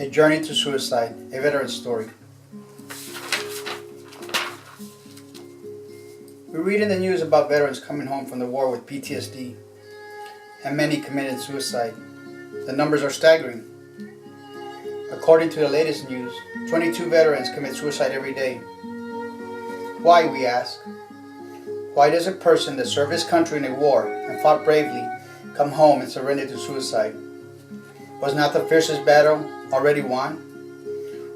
A Journey to Suicide, a veteran story. We read in the news about veterans coming home from the war with PTSD, and many committed suicide. The numbers are staggering. According to the latest news, 22 veterans commit suicide every day. Why, we ask? Why does a person that served his country in a war and fought bravely come home and surrender to suicide? Was not the fiercest battle already won?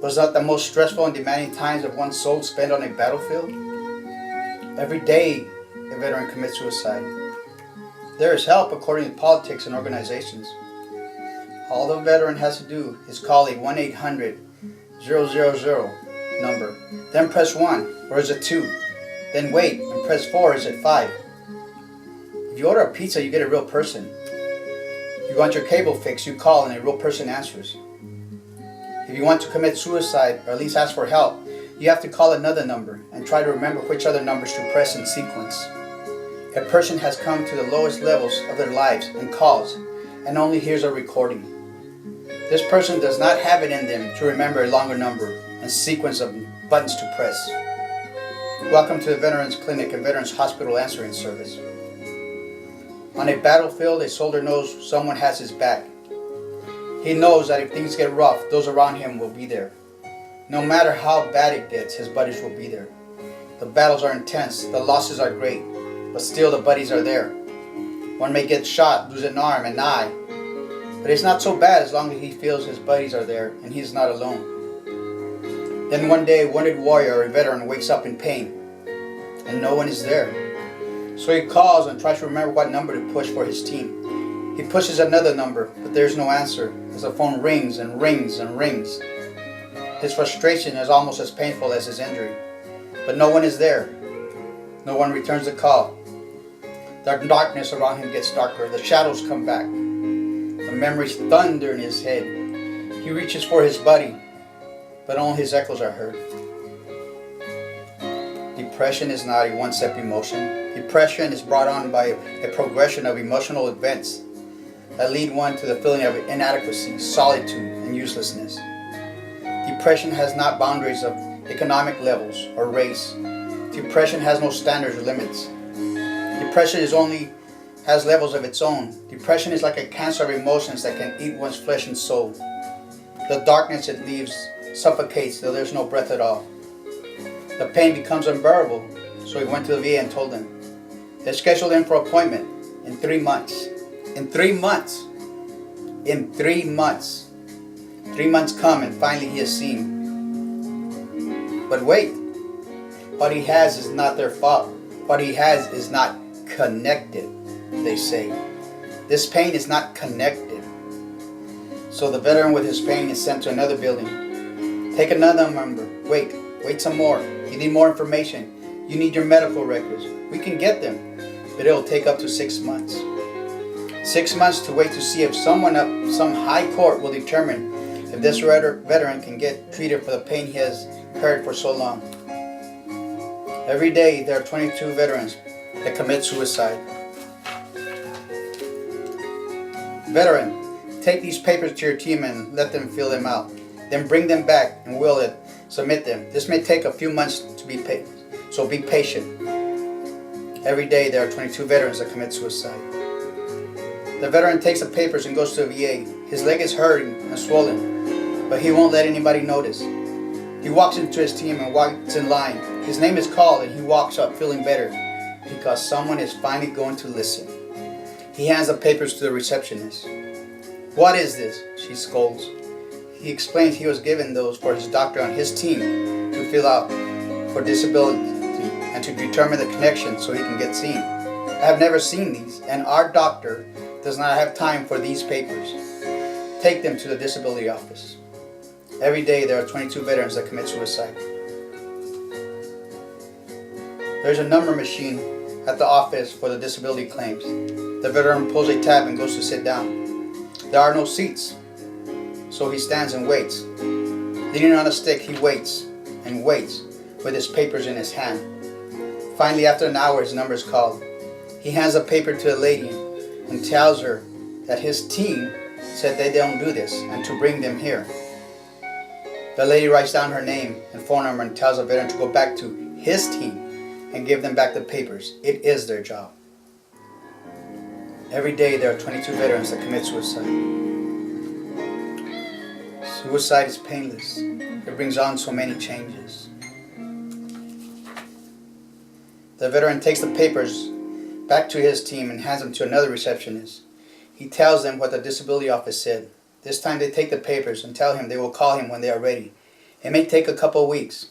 Was not the most stressful and demanding times of one's soul spent on a battlefield? Every day, a veteran commits suicide. There is help according to politics and organizations. All the veteran has to do is call a 1-800-000 number, then press 1 or is it 2, then wait and press 4 or is it 5. If you order a pizza, you get a real person. If you want your cable fixed, you call and a real person answers. If you want to commit suicide or at least ask for help, you have to call another number and try to remember which other numbers to press in sequence. A person has come to the lowest levels of their lives and calls and only hears a recording. This person does not have it in them to remember a longer number and sequence of buttons to press. Welcome to the Veterans Clinic and Veterans Hospital Answering Service. On a battlefield, a soldier knows someone has his back. He knows that if things get rough, those around him will be there. No matter how bad it gets, his buddies will be there. The battles are intense, the losses are great, but still the buddies are there. One may get shot, lose an arm, an eye, but it's not so bad as long as he feels his buddies are there and he's not alone. Then one day, a wounded warrior or a veteran wakes up in pain, and no one is there. So he calls and tries to remember what number to push for his team. He pushes another number, but there's no answer as the phone rings and rings and rings. His frustration is almost as painful as his injury, but no one is there. No one returns the call. The darkness around him gets darker. The shadows come back. The memories thunder in his head. He reaches for his buddy, but only his echoes are heard. Depression is not a one-step emotion. Depression is brought on by a progression of emotional events that lead one to the feeling of inadequacy, solitude, and uselessness. Depression has not boundaries of economic levels or race. Depression has no standards or limits. Depression has levels of its own. Depression is like a cancer of emotions that can eat one's flesh and soul. The darkness it leaves suffocates till there's no breath at all. The pain becomes unbearable, so he went to the VA and told them. They scheduled him for an appointment in 3 months. In 3 months. In 3 months. 3 months come and finally he is seen. But wait, what he has is not their fault. What he has is not connected, they say. This pain is not connected. So the veteran with his pain is sent to another building. Take another number. Wait some more. You need more information. You need your medical records. We can get them, but it'll take up to 6 months. 6 months to wait to see if some high court will determine if this veteran can get treated for the pain he has carried for so long. Every day there are 22 veterans that commit suicide. Veteran, take these papers to your team and let them fill them out. Then bring them back and we'll submit them. This may take a few months to be paid, so be patient. Every day there are 22 veterans that commit suicide. The veteran takes the papers and goes to the VA. His leg is hurting and swollen, but he won't let anybody notice. He walks into his team and walks in line. His name is called and he walks up feeling better because someone is finally going to listen. He hands the papers to the receptionist. "What is this?" she scolds. He explains he was given those for his doctor on his team to fill out for disability and to determine the connection so he can get seen. "I have never seen these, and our doctor does not have time for these papers. Take them to the disability office." Every day there are 22 veterans that commit suicide. There's a number machine at the office for the disability claims. The veteran pulls a tab and goes to sit down. There are no seats, so he stands and waits. Leaning on a stick, he waits and waits with his papers in his hand. Finally, after an hour, his number is called. He hands a paper to a lady and tells her that his team said they don't do this and to bring them here. The lady writes down her name and phone number and tells the veteran to go back to his team and give them back the papers. It is their job. Every day there are 22 veterans that commit suicide. Suicide is painless. It brings on so many changes. The veteran takes the papers back to his team and hands them to another receptionist. He tells them what the disability office said. This time they take the papers and tell him they will call him when they are ready. It may take a couple of weeks.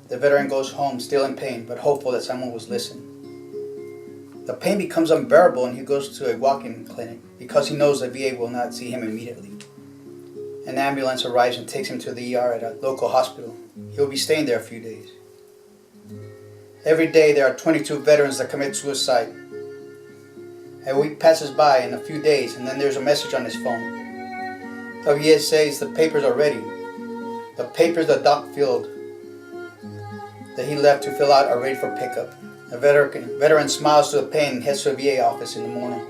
The veteran goes home still in pain, but hopeful that someone will listen. The pain becomes unbearable and he goes to a walk-in clinic because he knows the VA will not see him immediately. An ambulance arrives and takes him to the ER at a local hospital. He will be staying there a few days. Every day there are 22 veterans that commit suicide. A week passes by and a few days, and then there's a message on his phone. The VA says the papers are ready. The papers the doc filled that he left to fill out are ready for pickup. The veteran smiles through the pain and heads to the VA office in the morning.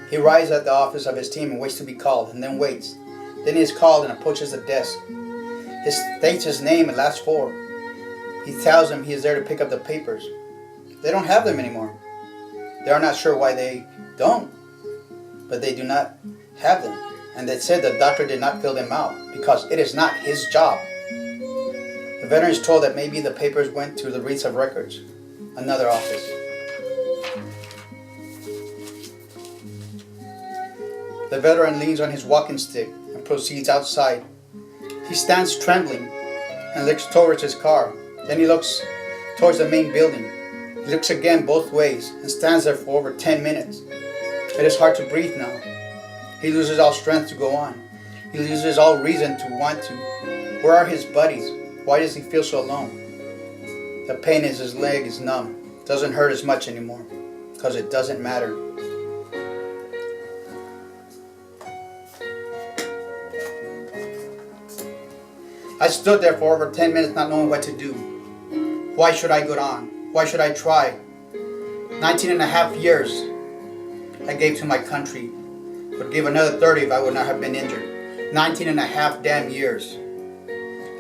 He arrives at the office of his team and waits to be called, and then waits. Then he is called and approaches the desk. He states his name and last four. He tells them he is there to pick up the papers. They don't have them anymore. They are not sure why they don't, but they do not have them. And they said the doctor did not fill them out because it is not his job. The veteran is told that maybe the papers went to the Reeds of Records, another office. The veteran leans on his walking stick and proceeds outside. He stands trembling and looks towards his car. Then he looks towards the main building. He looks again both ways and stands there for over 10 minutes. It is hard to breathe now. He loses all strength to go on. He loses all reason to want to. Where are his buddies? Why does he feel so alone? The pain in his leg is numb. It doesn't hurt as much anymore because it doesn't matter. I stood there for over 10 minutes not knowing what to do. Why should I go on? Why should I try? 19 and a half years I gave to my country. Would give another 30 if I would not have been injured. 19 and a half damn years.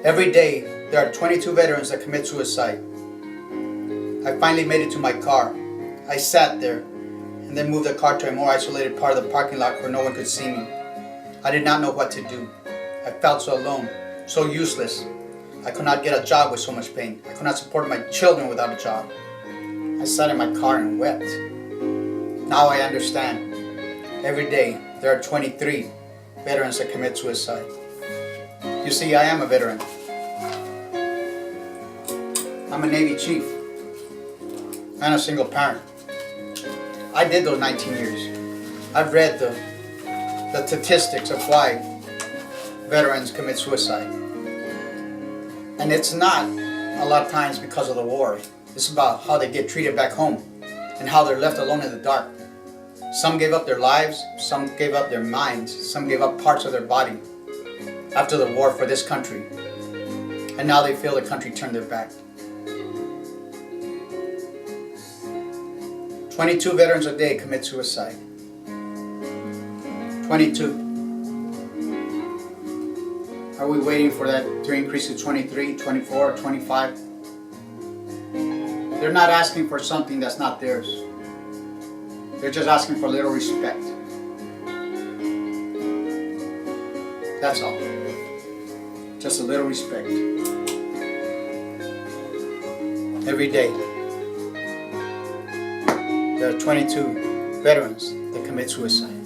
Every day there are 22 veterans that commit suicide. I finally made it to my car. I sat there and then moved the car to a more isolated part of the parking lot where no one could see me. I did not know what to do. I felt so alone, so useless. I could not get a job with so much pain. I could not support my children without a job. I sat in my car and wept. Now I understand. Every day there are 23 veterans that commit suicide. You see, I am a veteran. I'm a Navy chief and a single parent. I did those 19 years. I've read the statistics of why veterans commit suicide. And it's not a lot of times because of the war. It's about how they get treated back home and how they're left alone in the dark. Some gave up their lives, some gave up their minds, some gave up parts of their body after the war for this country. And now they feel the country turned their back. 22 veterans a day commit suicide. 22. Are we waiting for that to increase to 23, 24, 25? They're not asking for something that's not theirs. They're just asking for a little respect. That's all. Just a little respect. Every day, there are 22 veterans that commit suicide.